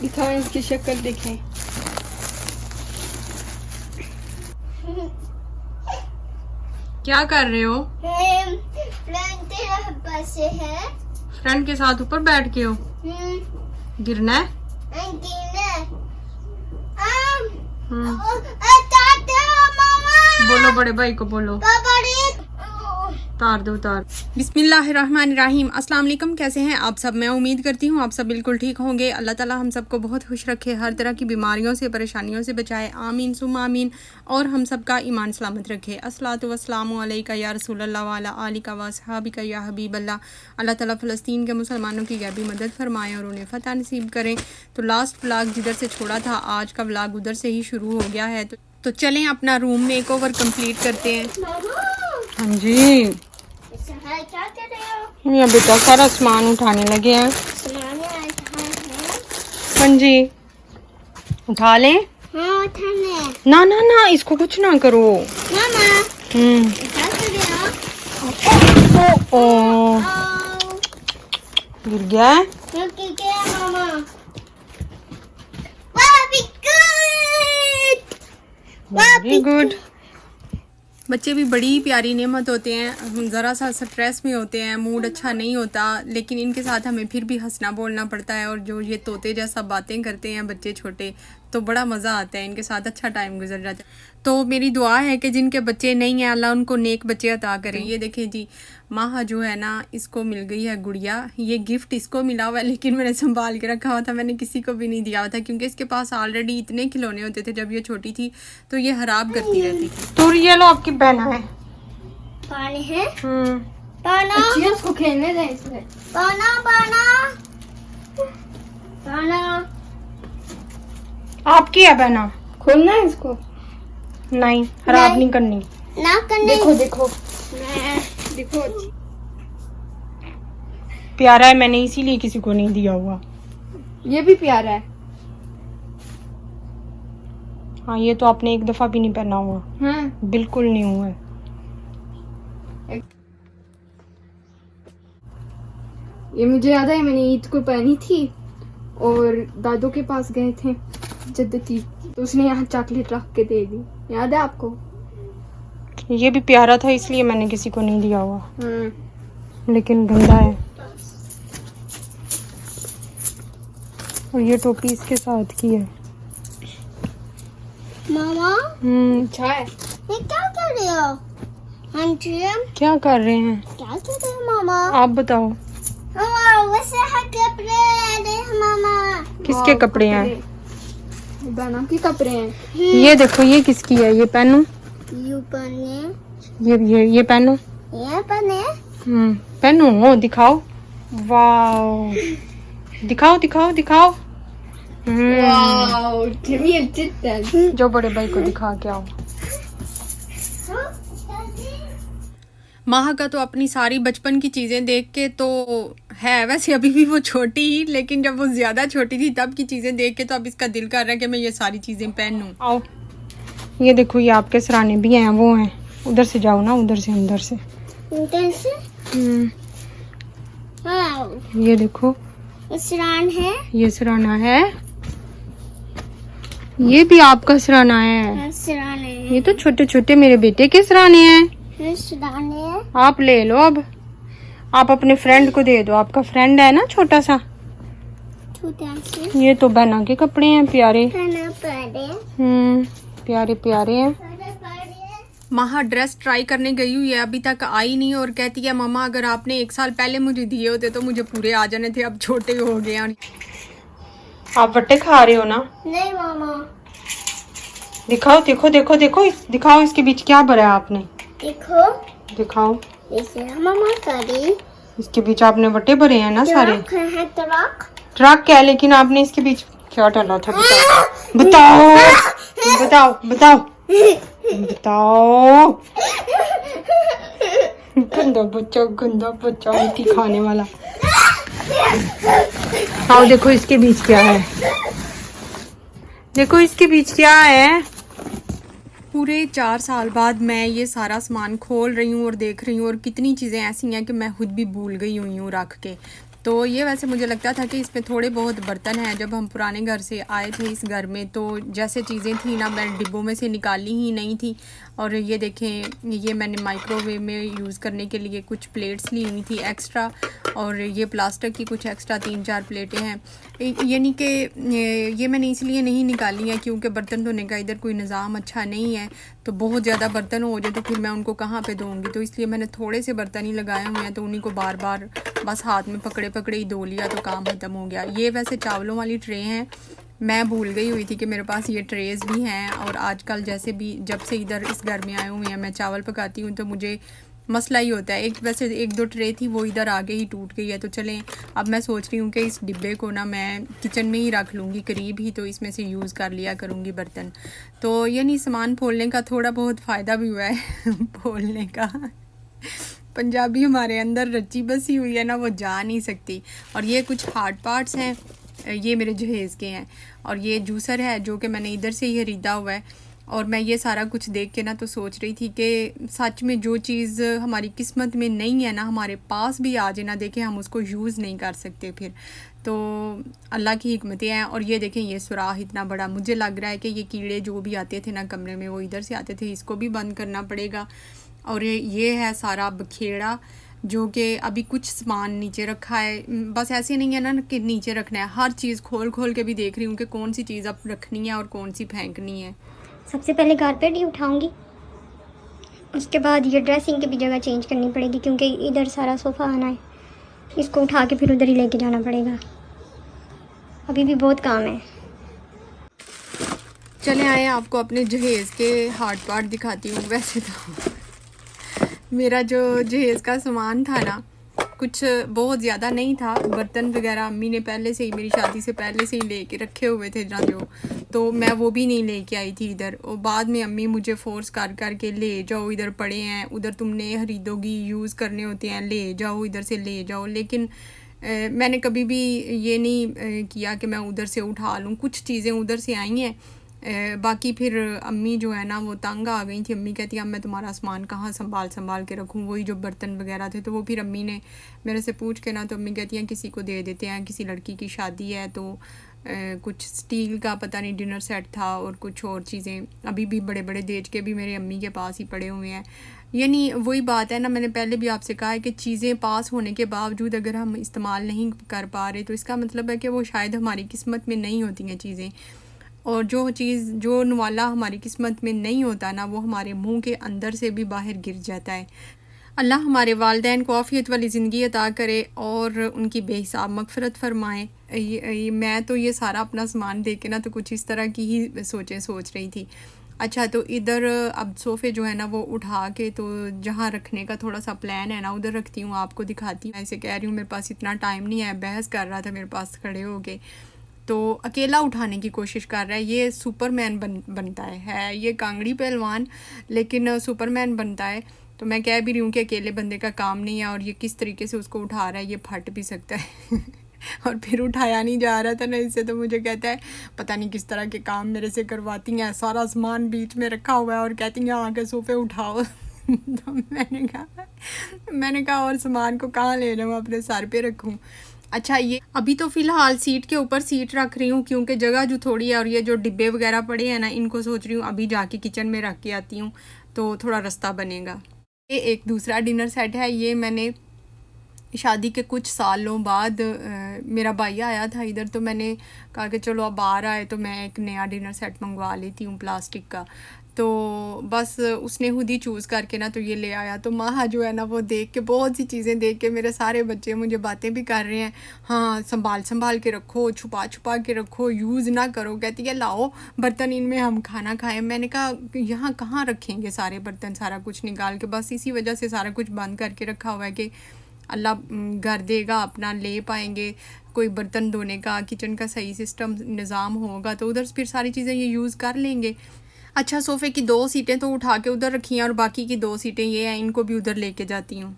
दिखाएं इसकी शक्ल देखें। क्या कर रहे हो? फ्रेंड के साथ ऊपर बैठ के हो? गिरना है? बोलो बड़े भाई को, बोलो उतार दो उतार। बिस्मिल्लाहिर्रहमानिर्रहीम। अस्सलाम वालेकुम। कैसे हैं आप सब? मैं उम्मीद करती हूँ आप सब बिल्कुल ठीक होंगे। अल्लाह ताला हम सबको बहुत खुश रखे, हर तरह की बीमारियों से परेशानियों से बचाए, आमीन सुम्मा आमीन। और हम सब का ईमान सलामत रखे। अस्सलातु वस्सलामु अलैका या रसूलल्लाह व अला आलिका व अस्हाबिका या हबीबल्लाह। अल्लाह ताला फ़लस्तीन के मुसलमानों की गैबी मदद फरमाए और उन्हें फ़तह नसीब करें। तो लास्ट व्लॉग जिधर से छोड़ा था, आज का व्लॉग उधर से ही शुरू हो गया है। तो चलें अपना रूम मेकओवर कंप्लीट करते हैं। हाँ जी, क्या कर रहे हो? ये बेटा सारा सामान उठाने लगे हैं। हाँ जी, उठा लें? हाँ, उठाने। ना ना ना, इसको कुछ ना करो। मामा, क्या कर रहे हो? ओ गिर गया है। मामा। Very good. बच्चे भी बड़ी प्यारी नेमत होते हैं। हम ज़रा सा स्ट्रेस में होते हैं, मूड अच्छा नहीं होता, लेकिन इनके साथ हमें फिर भी हंसना बोलना पड़ता है। और जो ये तोते जैसा बातें करते हैं बच्चे छोटे, तो बड़ा मज़ा आता है इनके साथ, अच्छा टाइम गुजर जाता है। तो मेरी दुआ है कि जिनके बच्चे नहीं हैं अल्लाह उनको नेक बच्चे अता करें। ये देखें जी, माह जो है ना, इसको मिल गई है गुड़िया। ये गिफ्ट इसको मिला हुआ है, लेकिन मैंने संभाल के रखा हुआ था, मैंने किसी को भी नहीं दिया हुआ था, क्योंकि इसके पास ऑलरेडी इतने खिलौने होते थे जब ये छोटी थी, तो ये खराब करती रहती थी। तो ये लो आपकी बहना है। पानी है? पाना पाना, उसको खेलने दें इसमें। पाना, पाना, पाना। आपकी है बहना, खोलना है इसको? नहीं खराब नहीं करनी। ना करने। देखो देखो देखो, प्यारा है, मैंने इसीलिए किसी को नहीं दिया हुआ। ये भी प्यारा है। हाँ, ये तो आपने एक दफा भी नहीं पहना हुआ। हाँ, बिल्कुल नहीं हुआ है। ये मुझे याद है, मैंने ईद को पहनी थी और दादू के पास गए थे जद्दती, तो उसने यहाँ चॉकलेट रख के दे दी। याद है आपको? ये भी प्यारा था, इसलिए मैंने किसी को नहीं दिया हुआ। हाँ। लेकिन गंदा है। और ये टोपी इसके साथ की है। मामा, अच्छा है। ये क्या कर रहे हो? हाँ जी, क्या कर रहे हैं? क्या कर रहे हो मामा? आप बताओ। मामा, वैसे है कपड़े दे मामा। किसके कपड़े हैं? बहना के कपड़े हैं। ये देखो, ये किसकी है? ये पहनूं? यू पहने। ये पहनूं? ये पहने। पहनूं? हो दिखाओ। वाओ, दिखाओ दिखाओ दिखाओ। वाओ, जमील जिद्दन। जो बड़े भाई को दिखा के आओ। माह का तो अपनी सारी बचपन की चीज़ें देख के तो है, वैसे अभी भी वो छोटी ही, लेकिन जब वो ज़्यादा छोटी थी तब की चीज़ें देख के तो अब इसका दिल कर रहा है कि मैं ये सारी चीज़ें पहनूं। आओ, ये देखो, ये आपके सराने भी हैं, वो हैं। उधर से जाओ ना, उधर से, अंदर से। उधर से? हाँ, ये देखो, इसरान है। ये सराना है। ये भी आपका सराना है। इसरान है। ये तो छोटे छोटे मेरे बेटे के सराने हैं। इसरान है। आप ले लो, अब आप अपने फ्रेंड को दे दो, आपका फ्रेंड है ना छोटा सा। छोटा से। ये तो बहना के कपड़े हैं, प्यारे। खाना पड़े। प्यारे प्यारे हैं। पड़े। माह ड्रेस ट्राई करने गई हुई है, अभी तक आई नहीं, और कहती है मामा अगर आपने 1 साल पहले मुझे दिए होते तो मुझे पूरे आ जाने थे, अब छोटे हो गए हैं। आप वट्टे खा रहे हो ना? नहीं मामा। दिखाओ, देखो देखो देखो, दिखाओ इसके बीच क्या भरा है आपने। देखो, दिखाओ, इसे मामा करी। इसके बीच आपने वट्टे भरे हैं ना सारे। ट्रक है, ट्रक। ट्रक क्या है, लेकिन आपने इसके बीच क्या डाला था? बताओ बताओ बताओ बताओ। गंदा बच्चा मिट्टी खाने वाला। आओ देखो इसके बीच क्या है, देखो इसके बीच क्या है। पूरे 4 साल बाद मैं ये सारा सामान खोल रही हूँ और देख रही हूँ, और कितनी चीज़ें ऐसी हैं कि मैं खुद भी भूल गई हुई हूँ रख के। तो ये वैसे मुझे लगता था कि इसमें थोड़े बहुत बर्तन हैं। जब हम पुराने घर से आए थे इस घर में तो जैसे चीज़ें थी ना, मैं डिब्बों में से निकाली ही नहीं थी। और ये देखें, ये मैंने माइक्रोवेव में यूज़ करने के लिए कुछ प्लेट्स ली हुई थी एक्स्ट्रा, और ये प्लास्टिक की कुछ एक्स्ट्रा 3-4 प्लेटें हैं। यानी कि ये मैंने इसलिए नहीं निकाली हैं क्योंकि बर्तन धोने का इधर कोई निज़ाम अच्छा नहीं है, तो बहुत ज़्यादा बर्तन हो जाए तो फिर मैं उनको कहाँ पे धोऊंगी। तो इसलिए मैंने थोड़े से बर्तन ही लगाए हुए हैं, तो उन्हीं को बार बार बस हाथ में पकड़े पकड़े ही धो लिया तो काम ख़त्म हो गया। ये वैसे चावलों वाली ट्रे हैं, मैं भूल गई हुई थी कि मेरे पास ये ट्रेज़ भी हैं। और आजकल जैसे भी जब से इधर इस घर में आए हुए हैं मैं चावल पकाती हूँ तो मुझे मसला ही होता है। वैसे 1-2 ट्रे थी वो इधर आगे ही टूट गई है। तो चलें, अब मैं सोच रही हूँ कि इस डिब्बे को ना मैं किचन में ही रख लूँगी करीब ही, तो इसमें से यूज़ कर लिया करूँगी बर्तन। तो यानी सामान फोड़ने का थोड़ा बहुत फ़ायदा भी हुआ है फोड़ने का। पंजाबी हमारे अंदर रची बसी हुई है ना, वो जा नहीं सकती। और ये कुछ हार्ड पार्ट्स हैं, ये मेरे जहेज़ के हैं। और ये जूसर है जो कि मैंने इधर से ही ख़रीदा हुआ है। और मैं ये सारा कुछ देख के ना तो सोच रही थी कि सच में जो चीज़ हमारी किस्मत में नहीं है ना, हमारे पास भी आ जाए ना, देखें हम उसको यूज़ नहीं कर सकते फिर। तो अल्लाह की हिकमतें हैं। और ये देखें, ये सुराख इतना बड़ा, मुझे लग रहा है कि ये कीड़े जो भी आते थे ना कमरे में वो इधर से आते थे, इसको भी बंद करना पड़ेगा। और ये है सारा बखेड़ा जो कि अभी कुछ सामान नीचे रखा है। बस ऐसे नहीं है ना कि नीचे रखना है, हर चीज़ खोल खोल के भी देख रही हूँ कि कौन सी चीज़ अब रखनी है और कौन सी फेंकनी है। सबसे पहले कारपेट ही उठाऊंगी, उसके बाद ये ड्रेसिंग की भी जगह चेंज करनी पड़ेगी क्योंकि इधर सारा सोफ़ा आना है, इसको उठा के फिर उधर ही लेके जाना पड़ेगा। अभी भी बहुत काम है। चले आए आपको अपने जहेज़ के हार्ड पार्ट दिखाती हूँ। वैसे तो मेरा जो जहेज़ का सामान था ना कुछ बहुत ज़्यादा नहीं था, बर्तन वगैरह अम्मी ने पहले से ही, मेरी शादी से पहले से ही लेके रखे हुए थे ना जो, तो मैं वो भी नहीं लेके आई थी इधर। और बाद में अम्मी मुझे फ़ोर्स कर कर के ले जाओ, इधर पड़े हैं, उधर तुमने खरीदोगी, यूज़ करने होते हैं, ले जाओ, इधर से ले जाओ। लेकिन मैंने कभी भी ये नहीं किया कि मैं उधर से उठा लूँ। कुछ चीज़ें उधर से आई हैं, बाकी फिर अम्मी जो है ना वो तंग आ गई थी। अम्मी कहती अब मैं तुम्हारा सामान कहाँ संभाल के रखूँ, वही जो बर्तन वगैरह थे। तो वो फिर अम्मी ने मेरे से पूछ के ना, तो अम्मी कहती हैं किसी को दे देते हैं, किसी लड़की की शादी है। तो कुछ स्टील का पता नहीं डिनर सेट था और कुछ और चीज़ें अभी भी बड़े बड़े देज के भी मेरे अम्मी के पास ही पड़े हुए हैं। यानी वही बात है ना, मैंने पहले भी आपसे कहा है कि चीज़ें पास होने के बावजूद अगर हम इस्तेमाल नहीं कर पा रहे तो इसका मतलब है कि वो शायद हमारी किस्मत में नहीं होती हैं चीज़ें। और जो चीज़, जो नवाला हमारी किस्मत में नहीं होता ना, वो हमारे मुंह के अंदर से भी बाहर गिर जाता है। अल्लाह हमारे वालिदैन को आफ़ियत वाली ज़िंदगी अता करे और उनकी बेहिसाब मग़फ़िरत फ़रमाए। मैं तो ये सारा अपना सामान देख के ना तो कुछ इस तरह की ही सोच रही थी। अच्छा, तो इधर अब सोफ़े जो है ना वो उठा के तो जहाँ रखने का थोड़ा सा प्लान है ना उधर रखती हूँ, आपको दिखाती हूँ। ऐसे कह रही हूँ मेरे पास इतना टाइम नहीं है, बहस कर रहा था मेरे पास खड़े हो के, तो अकेला उठाने की कोशिश कर रहा है। ये सुपरमैन बनता है ये कांगड़ी पहलवान, लेकिन सुपरमैन बनता है। तो मैं कह भी रही हूँ कि अकेले बंदे का काम नहीं है, और ये किस तरीके से उसको उठा रहा है, ये फट भी सकता है और फिर उठाया नहीं जा रहा था ना इससे, तो मुझे कहता है पता नहीं किस तरह के काम मेरे से करवाती हैं, सारा सामान बीच में रखा हुआ है और कहती हैं आके सोफ़े उठाओ तो मैंने कहा और सामान को कहाँ ले जाऊँ, अपने सर पे रखूँ। अच्छा, ये अभी तो फ़िलहाल सीट के ऊपर सीट रख रही हूँ क्योंकि जगह जो थोड़ी है, और ये जो डिब्बे वगैरह पड़े हैं ना इनको सोच रही हूँ अभी जाके किचन में रख के आती हूँ तो थोड़ा रास्ता बनेगा। ये एक दूसरा डिनर सेट है, ये मैंने शादी के कुछ सालों बाद मेरा भाई आया था इधर, तो मैंने कहा कि चलो अब बाहर आए तो मैं एक नया डिनर सेट मंगवा लेती हूँ प्लास्टिक का। तो बस उसने खुद ही चूज़ करके ना तो ये ले आया। तो माँ जो है ना वो देख के, बहुत सी चीज़ें देख के मेरे सारे बच्चे मुझे बातें भी कर रहे हैं, हाँ संभाल के रखो, छुपा के रखो, यूज़ ना करो। कहती है लाओ बर्तन, इनमें हम खाना खाएं। मैंने कहा यहाँ कहाँ रखेंगे सारे बर्तन, सारा कुछ निकाल के, बस इसी वजह से सारा कुछ बंद करके रखा हुआ है कि अल्लाह घर देगा अपना ले पाएंगे। कोई बर्तन धोने का, किचन का सही सिस्टम निज़ाम होगा तो उधर फिर सारी चीज़ें ये यूज़ कर लेंगे। अच्छा, सोफ़े की 2 सीटें तो उठा के उधर रखी हैं और बाकी की 2 सीटें ये हैं, इनको भी उधर लेके जाती हूँ।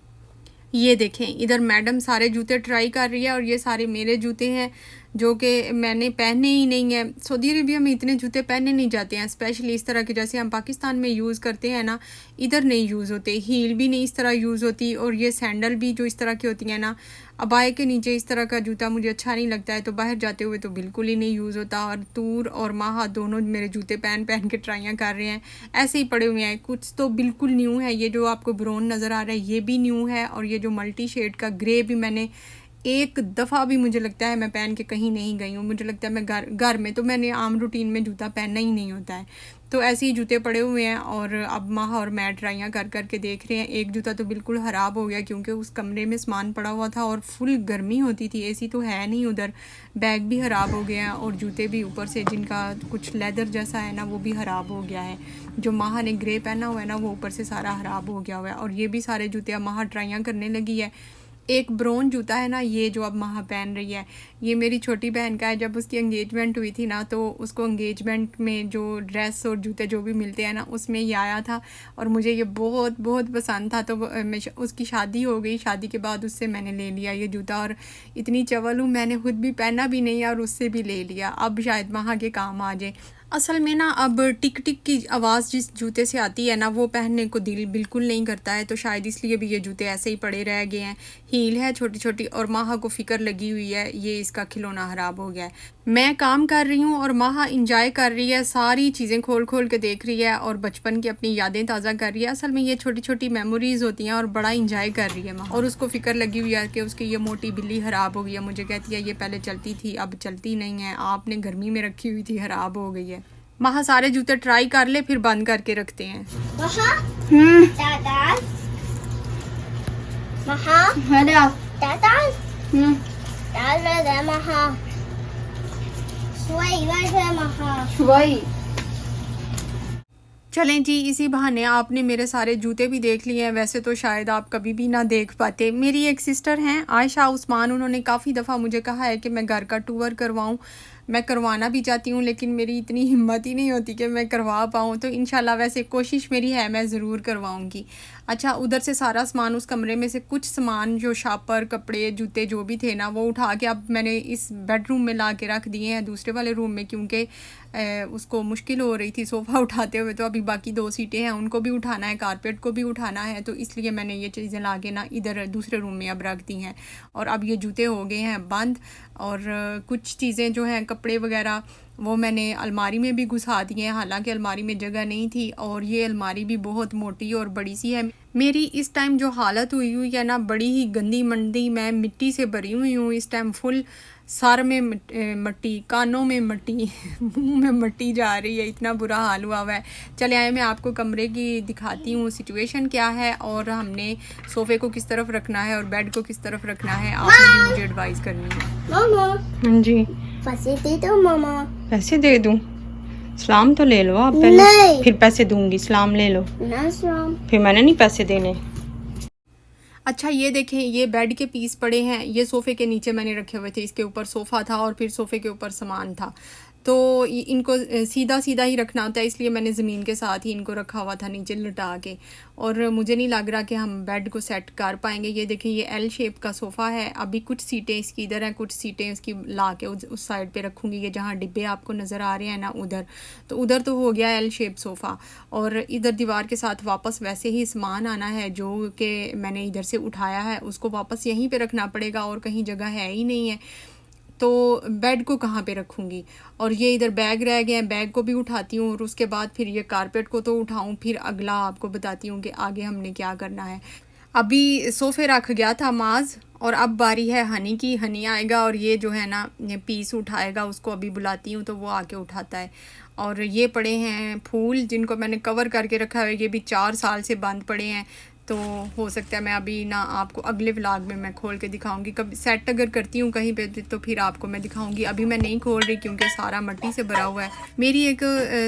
ये देखें, इधर मैडम सारे जूते ट्राई कर रही है और ये सारे मेरे जूते हैं जो कि मैंने पहने ही नहीं है। सऊदी अरेबिया में इतने जूते पहने नहीं जाते हैं, स्पेशली इस तरह के जैसे हम पाकिस्तान में यूज़ करते हैं ना, इधर नहीं यूज़ होते। हील भी नहीं इस तरह यूज़ होती, और ये सैंडल भी जो इस तरह की होती हैं ना, अबाए के नीचे इस तरह का जूता मुझे अच्छा नहीं लगता है, तो बाहर जाते हुए तो बिल्कुल ही नहीं यूज़ होता। और तूर और माहा दोनों मेरे जूते पहन पहन के ट्राइयाँ कर रहे हैं, ऐसे ही पड़े हुए हैं। कुछ तो बिल्कुल न्यू है, ये जो आपको ब्राउन नज़र आ रहा है ये भी न्यू है, और ये जो मल्टी शेड का ग्रे भी मैंने एक दफ़ा भी मुझे लगता है मैं पहन के कहीं नहीं गई हूँ। मुझे लगता है मैं घर में तो मैंने आम रूटीन में जूता पहनना ही नहीं होता है। तो ऐसे ही जूते पड़े हुए हैं, और अब माह और मैं ट्राइयाँ कर कर के देख रहे हैं। एक जूता तो बिल्कुल ख़राब हो गया क्योंकि उस कमरे में सामान पड़ा हुआ था और फुल गर्मी होती थी, एसी तो है नहीं उधर। बैग भी ख़राब हो गया, और जूते भी ऊपर से जिनका कुछ लेदर जैसा है ना वो भी ख़राब हो गया है। जो माह ने ग्रे पहना हुआ है ना वो ऊपर से सारा ख़राब हो गया हुआ है, और ये भी सारे जूते अब माह ट्राइयाँ करने लगी है। एक ब्राउन जूता है ना, ये जो अब माह पहन रही है, ये मेरी छोटी बहन का है। जब उसकी एंगेजमेंट हुई थी ना, तो उसको एंगेजमेंट में जो ड्रेस और जूते जो भी मिलते हैं ना, उसमें ये आया था, और मुझे ये बहुत बहुत पसंद था। तो उसकी शादी हो गई, शादी के बाद उससे मैंने ले लिया ये जूता, और इतनी चवल हूँ, मैंने खुद भी पहना भी नहीं और उससे भी ले लिया। अब शायद माह के काम आ जाए। असल में ना अब टिक टिक की आवाज़ जिस जूते से आती है ना, वो पहनने को दिल बिल्कुल नहीं करता है, तो शायद इसलिए भी ये जूते ऐसे ही पड़े रह गए हैं। हील है छोटी छोटी, और माह को फ़िक्र लगी हुई है ये इसका खिलौना ख़राब हो गया है। मैं काम कर रही हूँ और माह इंजॉय कर रही है, सारी चीज़ें खोल खोल के देख रही है और बचपन की अपनी यादें ताज़ा कर रही है। असल में ये छोटी छोटी मेमोरीज़ होती हैं, और बड़ा इंजॉय कर रही है माह। और उसको फ़िक्र लगी हुई है कि उसकी ये मोटी बिल्ली ख़राब हो गई है। मुझे कहती है ये पहले चलती थी अब चलती नहीं है, आपने गर्मी में रखी हुई थी, ख़राब हो गई है। माह सारे जूते ट्राई कर ले, फिर बंद करके रखते हैं। दादा महा हेलो दादा दादा महा महा शुभाई। चलें जी, इसी बहाने आपने मेरे सारे जूते भी देख लिए हैं। वैसे तो शायद आप कभी भी ना देख पाते। मेरी एक सिस्टर हैं आयशा उस्मान, उन्होंने काफ़ी दफ़ा मुझे कहा है कि मैं घर का टूर करवाऊं। मैं करवाना भी चाहती हूँ, लेकिन मेरी इतनी हिम्मत ही नहीं होती कि मैं करवा पाऊँ। तो इंशाल्लाह वैसे कोशिश मेरी है, मैं ज़रूर करवाऊँगी। अच्छा, उधर से सारा सामान, उस कमरे में से कुछ सामान जो शापर, कपड़े, जूते जो भी थे ना, वो उठा के अब मैंने इस बेडरूम में ला के रख दिए हैं, दूसरे वाले रूम में, क्योंकि उसको मुश्किल हो रही थी सोफ़ा उठाते हुए। तो अभी बाकी 2 सीटें हैं, उनको भी उठाना है, कारपेट को भी उठाना है, तो इसलिए मैंने ये चीज़ें ला के ना इधर दूसरे रूम में अब रख दी हैं। और अब ये जूते हो गए हैं बंद, और कुछ चीज़ें जो हैं कपड़े वगैरह वो मैंने अलमारी में भी घुसा दिए हैं, हालांकि अलमारी में जगह नहीं थी। और ये अलमारी भी बहुत मोटी और बड़ी सी है। मेरी इस टाइम जो हालत हुई है ना, बड़ी ही गंदी मंदी, मैं मिट्टी से भरी हुई हूँ इस टाइम। फुल सर में मिट्टी, कानों में मिट्टी, मुंह में मिट्टी जा रही है, इतना बुरा हाल हुआ है। चले आए, मैं आपको कमरे की दिखाती हूँ सिचुएशन क्या है, और हमने सोफ़े को किस तरफ रखना है और बेड को किस तरफ रखना है, आपने भी मुझे एडवाइस करनी है। मामा हाँ जी, पैसे दे दो मामा। पैसे दे दूँ? सलाम तो ले लो आप पहले, नहीं। फिर पैसे दूंगी। सलाम ले लो, ना सलाम। फिर मैंने नहीं पैसे देने। अच्छा, ये देखें, ये बेड के पीस पड़े हैं, ये सोफ़े के नीचे मैंने रखे हुए थे। इसके ऊपर सोफ़ा था और फिर सोफ़े के ऊपर सामान था, तो इनको सीधा सीधा ही रखना होता है, इसलिए मैंने ज़मीन के साथ ही इनको रखा हुआ था नीचे लटा के। और मुझे नहीं लग रहा कि हम बेड को सेट कर पाएंगे। ये देखें, ये एल शेप का सोफ़ा है। अभी कुछ सीटें इसकी इधर हैं, कुछ सीटें इसकी ला के उस साइड पे रखूँगी। ये जहाँ डिब्बे आपको नज़र आ रहे हैं ना, उधर तो हो गया एल शेप सोफ़ा। और इधर दीवार के साथ वापस वैसे ही सामान आना है जो कि मैंने इधर से उठाया है, उसको वापस यहीं पे रखना पड़ेगा, और कहीं जगह है ही नहीं है। तो बेड को कहाँ पे रखूँगी? और ये इधर बैग रह गए हैं, बैग को भी उठाती हूँ, और उसके बाद फिर ये कारपेट को तो उठाऊँ, फिर अगला आपको बताती हूँ कि आगे हमने क्या करना है। अभी सोफ़े रख गया था माज, और अब बारी है हनी की। हनी आएगा और ये जो है ना, ये पीस उठाएगा, उसको अभी बुलाती हूँ तो वो आके उठाता है। और ये पड़े हैं फूल, जिनको मैंने कवर करके रखा है, ये भी 4 साल से बंद पड़े हैं। तो हो सकता है मैं अभी ना आपको अगले व्लॉग में मैं खोल के दिखाऊंगी। कभी सेट अगर करती हूँ कहीं पे तो फिर आपको मैं दिखाऊंगी। अभी मैं नहीं खोल रही क्योंकि सारा मिट्टी से भरा हुआ है। मेरी एक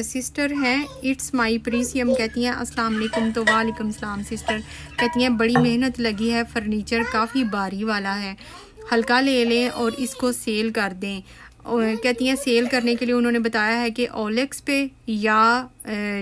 सिस्टर हैं, इट्स माई प्रीसियम, कहती हैं अस्सलाम वालेकुम। तो वालेकुम सलाम सिस्टर। कहती हैं बड़ी मेहनत लगी है, फर्नीचर काफ़ी भारी वाला है, हल्का ले लें और इसको सेल कर दें। और कहती हैं सेल करने के लिए उन्होंने बताया है कि ओलेक्स पे या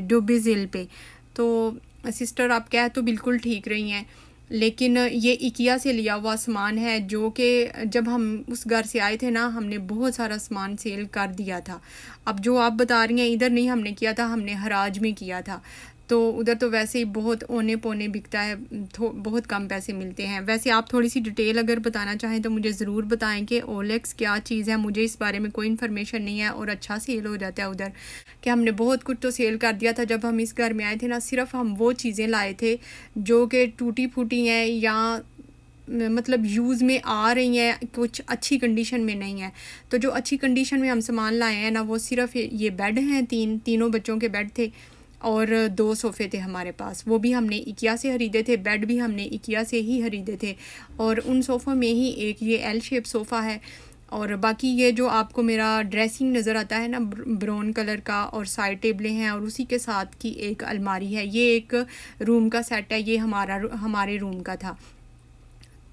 डुबिजिल पे। तो सिस्टर आप कह तो बिल्कुल ठीक रही हैं। लेकिन ये इकिया से लिया हुआ सामान है, जो कि जब हम उस घर से आए थे ना, हमने बहुत सारा सामान सेल कर दिया था। अब जो आप बता रही हैं इधर नहीं हमने किया था, हमने हराज में किया था। तो उधर तो वैसे ही बहुत औने पौने बिकता है, बहुत कम पैसे मिलते हैं। वैसे आप थोड़ी सी डिटेल अगर बताना चाहें तो मुझे ज़रूर बताएं कि ओलेक्स क्या चीज़ है। मुझे इस बारे में कोई इन्फॉर्मेशन नहीं है और अच्छा सेल हो जाता है उधर, कि हमने बहुत कुछ तो सेल कर दिया था। जब हम इस घर में आए थे ना, सिर्फ हम वो चीज़ें लाए थे जो कि टूटी फूटी हैं या मतलब यूज़ में आ रही हैं, कुछ अच्छी कंडीशन में नहीं है। तो जो अच्छी कंडीशन में हम सामान लाए हैं ना, वो सिर्फ ये बेड हैं, तीनों बच्चों के बेड थे और 2 सोफ़े थे हमारे पास, वो भी हमने इकिया से ख़रीदे थे। बेड भी हमने इकिया से ही ख़रीदे थे और उन सोफ़ों में ही एक ये एल शेप सोफ़ा है। और बाकी ये जो आपको मेरा ड्रेसिंग नज़र आता है ना ब्राउन कलर का, और साइड टेबलें हैं और उसी के साथ की एक अलमारी है। ये एक रूम का सेट है, ये हमारे रूम का था।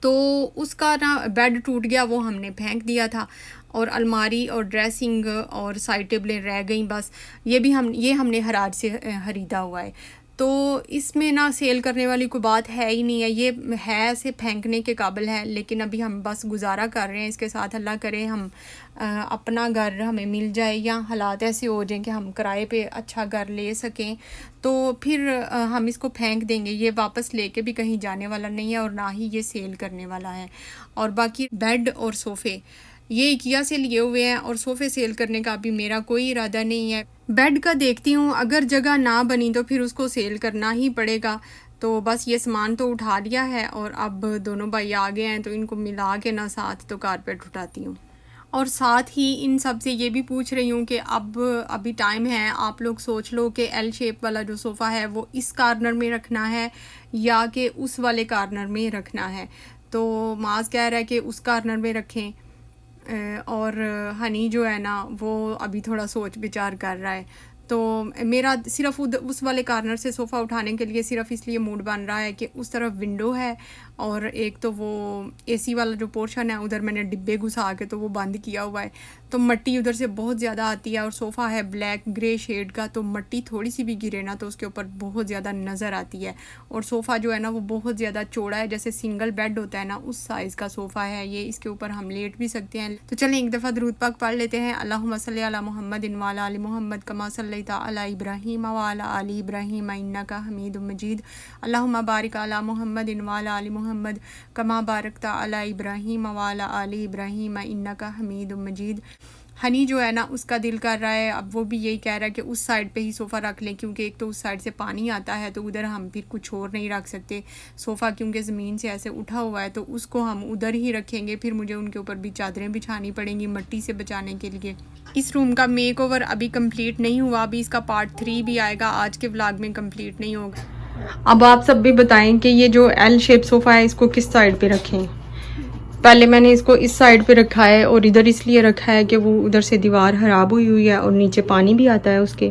तो उसका ना बेड टूट गया, वो हमने फेंक दिया था और अलमारी और ड्रेसिंग और साइड टेबलें रह गई बस। ये हमने हराज से ख़रीदा हुआ है। तो इसमें ना सेल करने वाली कोई बात है ही नहीं है, ये है ऐसे फेंकने के काबिल है। लेकिन अभी हम बस गुजारा कर रहे हैं इसके साथ। अल्लाह करे हम अपना घर हमें मिल जाए या हालात ऐसे हो जाएं कि हम किराए पे अच्छा घर ले सकें, तो फिर हम इसको फेंक देंगे। ये वापस लेके भी कहीं जाने वाला नहीं है और ना ही ये सेल करने वाला है। और बाकी बेड और सोफ़े ये इकिया से लिए हुए हैं और सोफ़े सेल करने का अभी मेरा कोई इरादा नहीं है। बेड का देखती हूँ, अगर जगह ना बनी तो फिर उसको सेल करना ही पड़ेगा। तो बस ये सामान तो उठा लिया है और अब दोनों भाई आ गए हैं, तो इनको मिला के ना साथ तो कारपेट उठाती हूँ। और साथ ही इन सब से ये भी पूछ रही हूँ कि अब अभी टाइम है, आप लोग सोच लो कि एल शेप वाला जो सोफ़ा है वो इस कार्नर में रखना है या कि उस वाले कार्नर में रखना है। तो माज कह रहा है कि उस कार्नर में रखें और हनी जो है ना वो अभी थोड़ा सोच विचार कर रहा है। तो मेरा सिर्फ उस वाले कार्नर से सोफ़ा उठाने के लिए सिर्फ इसलिए मूड बन रहा है कि उस तरफ विंडो है और एक तो वो एसी वाला जो पोर्शन है उधर मैंने डिब्बे घुसा के तो वो बंद किया हुआ है, तो मिट्टी उधर से बहुत ज़्यादा आती है। और सोफ़ा है ब्लैक ग्रे शेड का, तो मिट्टी थोड़ी सी भी गिरे ना तो उसके ऊपर बहुत ज़्यादा नज़र आती है। और सोफ़ा जो है ना वो बहुत ज़्यादा चौड़ा है, जैसे सिंगल बेड होता है ना उस साइज़ का सोफ़ा है ये। इसके ऊपर हम लेट भी सकते हैं। तो चलें एक दफ़ा दुरूद पाक पढ़ लेते हैं। अल्लाहुम्मा सल्ली अला मुहम्मदिन व अला आलि मुहम्मद कमा सल्लैता अला इब्राहीम व अला आलि इब्राहीम इन्नका हमीदुम मजीद। अल्लाहुम्मा बारिक अला मुहम्मदिन व अला आलि मुहम्मद कमा बारकता अला इब्राहीम व अला आलि इब्राहीम इन्नका हमीदुम मजीद। हनी जो है ना उसका दिल कर रहा है, अब वो भी यही कह रहा है कि उस साइड पे ही सोफ़ा रख लें, क्योंकि एक तो उस साइड से पानी आता है तो उधर हम फिर कुछ और नहीं रख सकते। सोफ़ा क्योंकि ज़मीन से ऐसे उठा हुआ है तो उसको हम उधर ही रखेंगे, फिर मुझे उनके ऊपर भी चादरें बिछानी पड़ेंगी मिट्टी से बचाने के लिए। इस रूम का मेक ओवर अभी कंप्लीट नहीं हुआ, अभी इसका पार्ट 3 भी आएगा, आज के व्लॉग में कंप्लीट नहीं होगा। अब आप सब भी बताएं कि ये जो एल शेप सोफ़ा है इसको किस साइड पे रखें। पहले मैंने इसको इस साइड पे रखा है और इधर इसलिए रखा है कि वो उधर से दीवार ख़राब हुई है और नीचे पानी भी आता है उसके,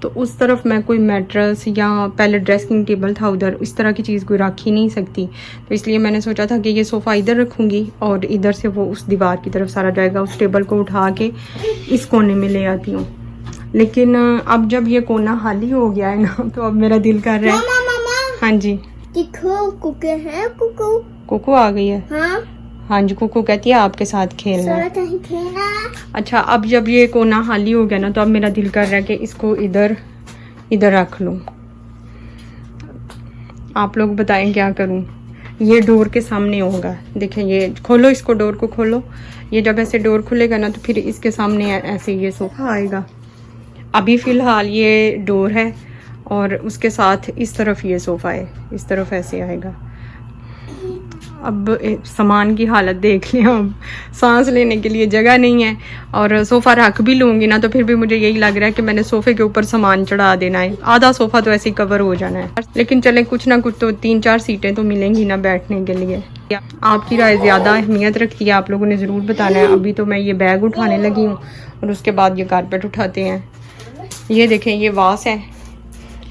तो उस तरफ मैं कोई मैट्रेस या पहले ड्रेसिंग टेबल था उधर, इस तरह की चीज़ कोई रख ही नहीं सकती। तो इसलिए मैंने सोचा था कि ये सोफ़ा इधर रखूँगी और इधर से वो उस दीवार की तरफ सारा जाएगा। उस टेबल को उठा के इस कोने में ले आती हूँ। लेकिन अब जब ये कोना खाली हो गया है ना तो अब मेरा दिल कर रहा है। हाँ जी कोको आ गई है। हाँ जी कुकू कहती है आपके साथ खेलना है। अच्छा अब जब ये कोना खाली हो गया ना तो अब मेरा दिल कर रहा है कि इसको इधर रख लूँ। आप लोग बताएं क्या करूँ। ये डोर के सामने होगा, देखें ये खोलो, इसको डोर को खोलो। ये जब ऐसे डोर खुलेगा ना तो फिर इसके सामने ऐसे ये सोफ़ा आएगा। अभी फ़िलहाल ये डोर है और उसके साथ इस तरफ ये सोफ़ा है, इस तरफ ऐसे आएगा। अब सामान की हालत देख लें, अब सांस लेने के लिए जगह नहीं है और सोफ़ा रख भी लूँगी ना तो फिर भी मुझे यही लग रहा है कि मैंने सोफ़े के ऊपर सामान चढ़ा देना है। आधा सोफ़ा तो ऐसे ही कवर हो जाना है। लेकिन चले कुछ ना कुछ तो 3-4 सीटें तो मिलेंगी ना बैठने के लिए। आपकी राय ज़्यादा अहमियत रखती है, आप लोगों ने ज़रूर बताना है। अभी तो मैं ये बैग उठाने लगी हूँ और उसके बाद ये कारपेट उठाते हैं। ये देखें ये वास है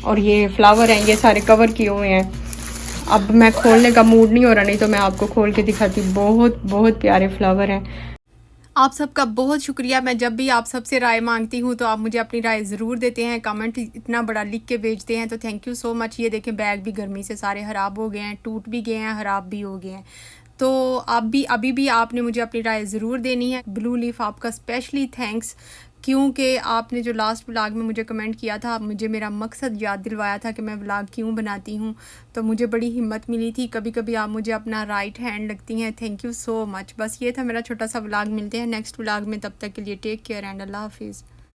और ये फ्लावर हैं, ये सारे कवर किए हुए हैं। अब मैं खोलने का मूड नहीं हो रहा, नहीं तो मैं आपको खोल के दिखाती। बहुत बहुत प्यारे फ्लावर हैं। आप सबका बहुत शुक्रिया। मैं जब भी आप सबसे राय मांगती हूँ तो आप मुझे अपनी राय ज़रूर देते हैं, कमेंट इतना बड़ा लिख के भेजते हैं, तो थैंक यू सो मच। ये देखें बैग भी गर्मी से सारे ख़राब हो गए हैं, टूट भी गए हैं, ख़राब भी हो गए हैं। तो आप भी अभी भी आपने मुझे अपनी राय ज़रूर देनी है। ब्लू लीफ आपका स्पेशली थैंक्स, क्योंकि आपने जो लास्ट व्लॉग में मुझे कमेंट किया था, मुझे मेरा मकसद याद दिलवाया था कि मैं व्लॉग क्यों बनाती हूँ, तो मुझे बड़ी हिम्मत मिली थी। कभी कभी आप मुझे अपना राइट हैंड लगती हैं। Thank you so much. बस ये था मेरा छोटा सा व्लॉग। मिलते हैं नेक्स्ट व्लॉग में, तब तक के लिए टेक केयर एंड अल्लाह हाफिज़।